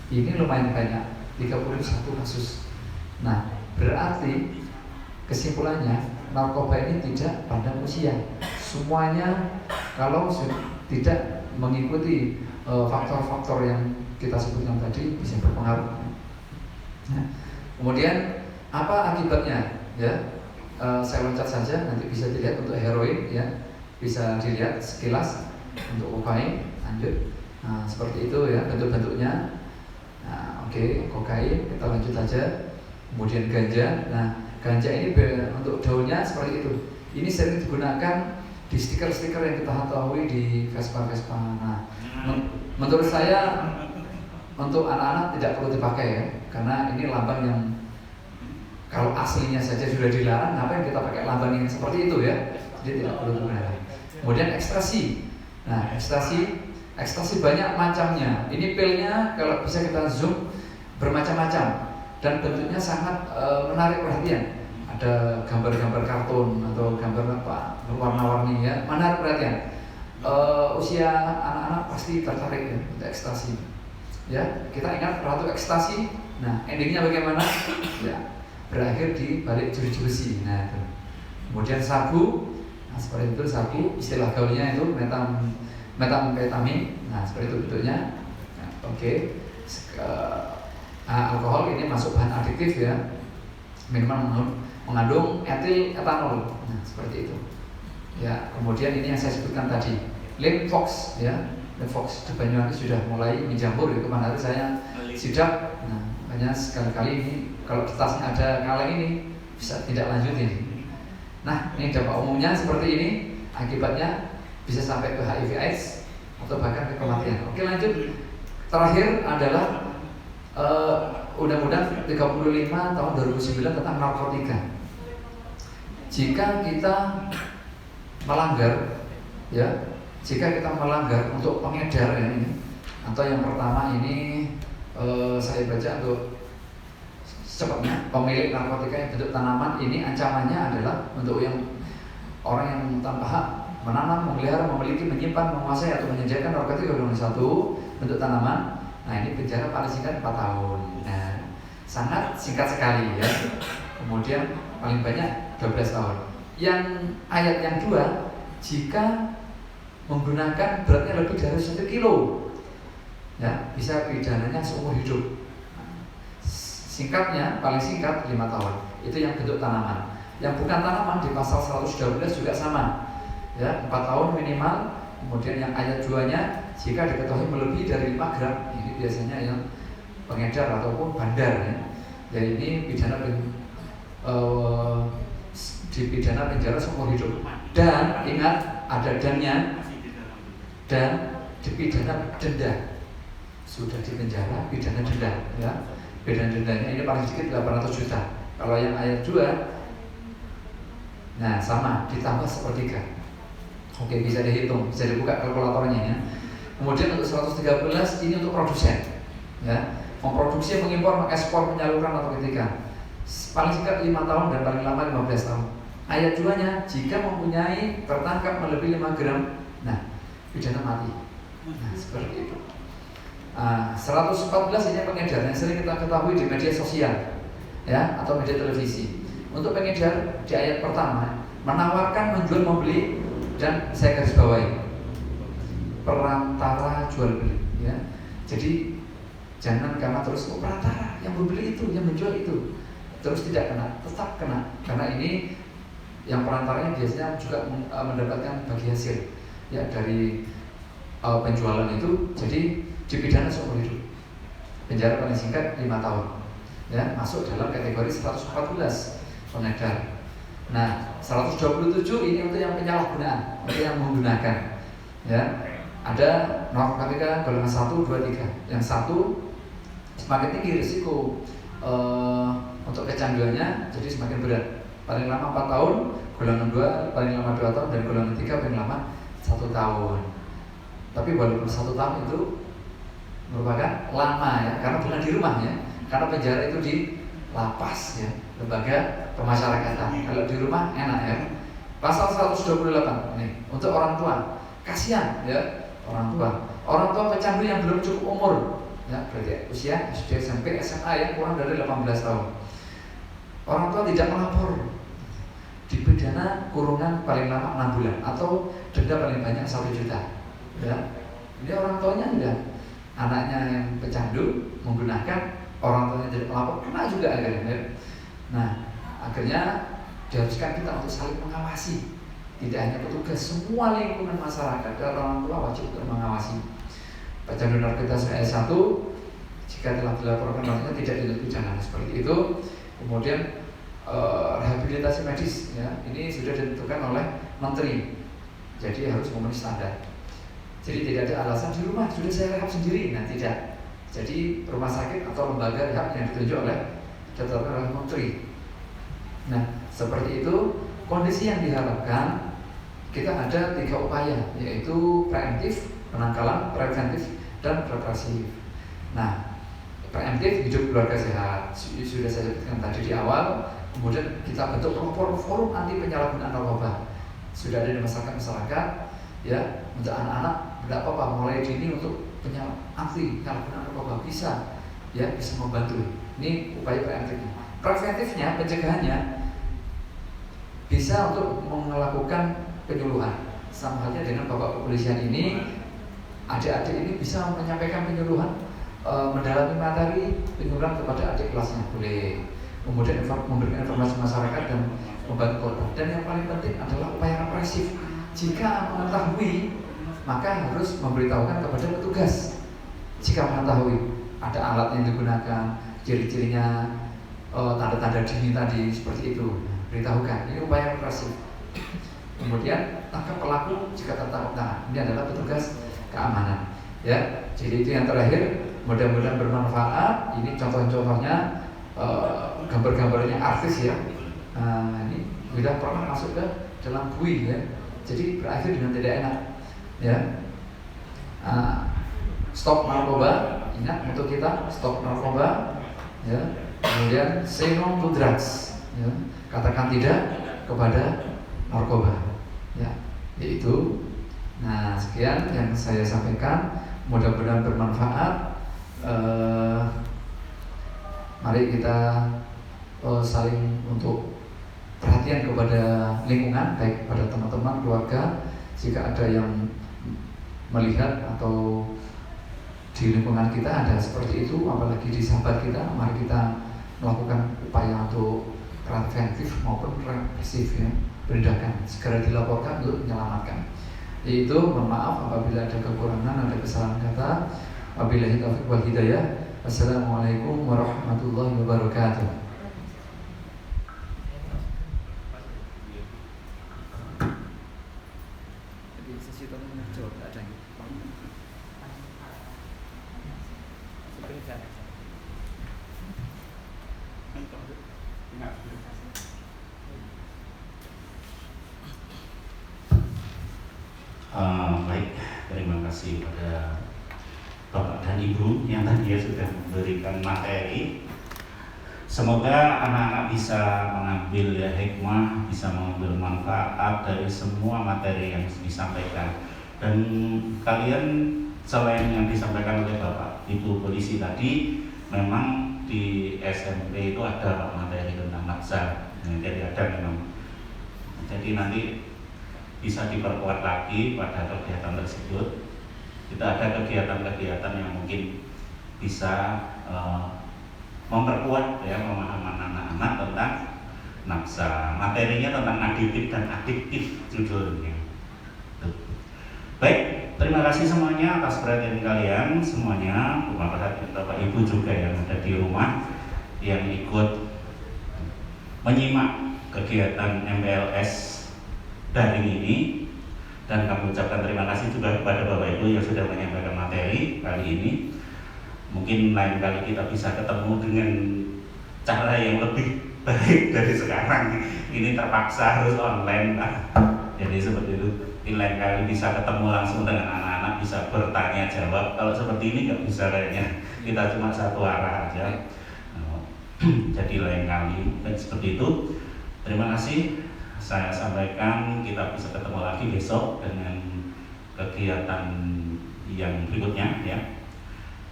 Ini lumayan banyak, 31 kasus. Nah, berarti kesimpulannya narkoba ini tidak pandang usia. Semuanya kalau tidak mengikuti faktor-faktor yang kita sebutkan tadi bisa berpengaruh. Nah, kemudian apa akibatnya? Ya, saya loncat saja, nanti bisa dilihat untuk heroin ya, bisa dilihat sekilas. Untuk kokain lanjut. Nah, seperti itu ya bentuk-bentuknya. Nah, oke, kokain kita lanjut aja. Kemudian ganja. Nah, ganja ini untuk daunnya seperti itu. Ini sering digunakan di stiker-stiker yang kita ketahui di Vespa-Vespa. Nah, menurut saya untuk anak-anak tidak perlu dipakai ya, karena ini lambang yang kalau aslinya saja sudah dilarang, ngapain kita pakai lambang yang seperti itu ya? Jadi tidak perlu digunakan. Kemudian ekstasi. Nah, ekstasi banyak macamnya. Ini pilnya kalau bisa kita zoom bermacam-macam dan bentuknya sangat menarik perhatian. Ada gambar-gambar kartun atau gambar apa warna-warni ya, menarik perhatian. Usia anak-anak pasti tertarik ya untuk ekstasi. Ya, kita ingat Ratu Ekstasi. Nah, endingnya bagaimana? Ya, berakhir di balik jeruji besi. Nah, itu. Kemudian sabu. Nah, seperti itu sabu, istilah gaulnya itu metamfetamin. Nah, seperti itu bentuknya. Nah, oke. Alkohol ini masuk bahan adiktif ya. Minuman mengandung etil etanol. Nah, seperti itu. Ya, kemudian ini yang saya sebutkan tadi, Limfox ya. Limfox di Banyuwangi sudah mulai menjamur ya. Kemarin hari saya sidak. Nah, makanya sekali-kali ini kalau di tasnya ada kaleng ini bisa tidak lanjut ini. Nah, ini dampak umumnya seperti ini. Akibatnya bisa sampai ke HIV/AIDS atau bahkan ke kematian. Oke, lanjut. Terakhir adalah Undang-Undang 35 tahun 2009 tentang narkotika. Jika kita melanggar, ya, jika kita melanggar untuk pengedar ini, atau yang pertama ini saya baca untuk secepatnya, pemilik narkotika yang bentuk tanaman ini ancamannya adalah untuk yang orang yang tanpa hak menanam, memelihara, memiliki, menyimpan, menguasai atau menyediakan narkotika golongan 1 bentuk tanaman. Nah, ini penjara paling singkat 4 tahun. Nah, sangat singkat sekali ya. Kemudian paling banyak 12 tahun. Yang ayat yang 2, jika menggunakan beratnya lebih dari 1 kilo, ya, bisa pidananya seumur hidup. Singkatnya, paling singkat 5 tahun. Itu yang bentuk tanaman. Yang bukan tanaman di pasal 112 juga sama. Ya, 4 tahun minimal. Kemudian yang ayat 2-nya, jika diketahui melebihi dari 5 gram, ini biasanya yang pengedar ataupun bandar ya. Jadi ini dipidana penjara seumur hidup. Dan ingat ada dannya, dan dipidana denda. Sudah di penjara, pidana denda ya. Pidana dendanya ini paling sedikit 800 juta. Kalau yang ayat 2, nah sama, ditambah 1/3. Oke, bisa dihitung, bisa dibuka kalkulatornya ya. Kemudian untuk 113 ini untuk produsen ya. Memproduksi, mengimpor, mengekspor, penyaluran atau ketika paling singkat 5 tahun dan paling lama 15 tahun. Ayat 2-nya, jika mempunyai tertangkap melebihi 5 gram, nah pidana mati. Nah seperti itu. 114 ini pengedar yang sering kita ketahui di media sosial, ya, atau media televisi. Untuk pengedar di ayat pertama menawarkan, menjual, membeli, dan saya garis bawahi perantara jual beli, ya. Jadi jangan karena terus perantara yang membeli itu, yang menjual itu, terus tidak kena, tetap kena, karena ini yang perantaranya biasanya juga mendapatkan bagi hasil, ya, dari penjualan itu. Jadi dipidana seumur hidup, penjara paling singkat 5 tahun, ya, masuk dalam kategori 114 pengedar. Nah 127 ini untuk yang penyalahgunaan, untuk yang menggunakan, ya. Ada norma KPK golongan 1, 2, 3. Yang 1 semakin tinggi risiko untuk kecanduannya, jadi semakin berat. Paling lama 4 tahun, golongan 2 paling lama 2 tahun, dan golongan 3 paling lama 1 tahun. Tapi walaupun 1 tahun itu merupakan lama, ya, karena bukan di rumah, ya, karena penjara itu di lapas, ya, lembaga pemasyarakatan. Kalau di rumah enak, ya. Pasal 128 ini untuk orang tua, kasihan, ya, orang tua pecandu yang belum cukup umur, ya, berarti usia SD, SMP, SMA yang kurang dari 18 tahun. Orang tua tidak melapor, dipidana kurungan paling lama 6 bulan atau denda paling banyak 1 juta. Ya, ini orang tuanya udah, anaknya yang pecandu menggunakan, orang tuanya tidak melapor, kena juga akhirnya, ya. Nah, akhirnya diharuskan kita untuk saling mengawasi. Tidak hanya petugas, semua lingkungan masyarakat dan orang tua wajib untuk mengawasi. Pecandu narkotika ayat 1, jika telah dilaporkan maksudnya tidak dituntut pidana, seperti itu. Kemudian rehabilitasi medis, ya, ini sudah ditentukan oleh menteri, jadi harus memenuhi standar. Jadi tidak ada alasan di rumah sudah saya rehab sendiri, nah tidak. Jadi rumah sakit atau lembaga rehab yang ditunjuk oleh ditetapkan oleh menteri. Nah seperti itu kondisi yang diharapkan. Kita ada 3 upaya, yaitu preemptif, penangkalan, preventif, dan represif. Nah preemptif, hidup keluarga sehat, sudah saya sebutkan tadi di awal. Kemudian kita bentuk forum anti penyalahgunaan narkoba, sudah ada di masyarakat, ya, untuk anak-anak tidak apa-apa mulai dini untuk anti penyalahgunaan narkoba bisa, ya, bisa membantu. Ini upaya preemptifnya. Preventifnya, pencegahannya bisa untuk melakukan penyuluhan, sama halnya dengan Bapak Kepolisian ini. Adik-adik ini bisa menyampaikan penyuluhan, mendalami materi penyuluhan kepada adik kelasnya boleh. Kemudian memberikan informasi masyarakat dan membantu korban. Dan yang paling penting adalah upaya represif. Jika mengetahui, maka harus memberitahukan kepada petugas. Jika mengetahui ada alat yang digunakan, ciri-cirinya, tanda-tanda dini tadi seperti itu, beritahukan. Ini upaya represif. Kemudian tangkap pelaku jika tertangkap tangan. Ini adalah petugas keamanan, ya. Jadi itu yang terakhir. Mudah-mudahan bermanfaat. Ini contoh-contohnya, gambar-gambarnya artis, ya. Ini sudah pernah masuk ke dalam bui, ya. Jadi berakhir dengan tidak enak, ya. Stop narkoba. Ingat untuk kita, stop narkoba, ya. Kemudian say no to drugs, ya. Katakan tidak kepada narkoba, ya. Yaitu. Nah sekian yang saya sampaikan, mudah-mudahan bermanfaat. Mari kita saling untuk perhatian kepada lingkungan, baik pada teman-teman, keluarga. Jika ada yang melihat atau di lingkungan kita ada seperti itu, apalagi di sahabat kita, mari kita melakukan upaya untuk preventif maupun represif, ya, penindakan, segera dilaporkan untuk menyelamatkan. Yaitu mohon maaf apabila ada kekurangan, ada kesalahan kata. Wabillahi taufiq wal hidayah. Wassalamualaikum warahmatullahi wabarakatuh. Baik, terima kasih pada Bapak dan Ibu yang tadi sudah memberikan materi. Semoga anak-anak bisa mengambil ya hikmah, bisa mengambil manfaat dari semua materi yang disampaikan. Dan kalian selain yang disampaikan oleh Bapak Ibu polisi tadi, memang di SMP itu ada materi tentang nafsa. Jadi ada memang. Jadi nanti bisa diperkuat lagi pada kegiatan tersebut. Kita ada kegiatan-kegiatan yang mungkin bisa memperkuat ya pemahaman anak-anak tentang nafsa. Materinya tentang aditif dan adiktif judulnya. Baik, terima kasih semuanya atas perhatian kalian semuanya. Terima kasih Bapak Ibu juga yang ada di rumah yang ikut menyimak kegiatan MPLS daring ini. Dan kami ucapkan terima kasih juga kepada Bapak Ibu yang sudah menyampaikan materi kali ini. Mungkin lain kali kita bisa ketemu dengan cara yang lebih baik dari sekarang. Ini terpaksa harus online. Jadi seperti itu. Mungkin lain kali bisa ketemu langsung dengan anak-anak, bisa bertanya jawab. Kalau seperti ini nggak bisa kayaknya. Kita cuma satu arah aja. Jadi lain kali. Dan seperti itu. Terima kasih. Saya sampaikan kita bisa ketemu lagi besok dengan kegiatan yang berikutnya ya.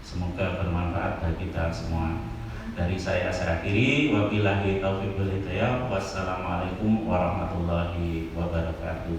Semoga bermanfaat bagi kita semua. Dari saya akhiri, wabillahi taufiq wal hidayah. Wassalamualaikum warahmatullahi wabarakatuh.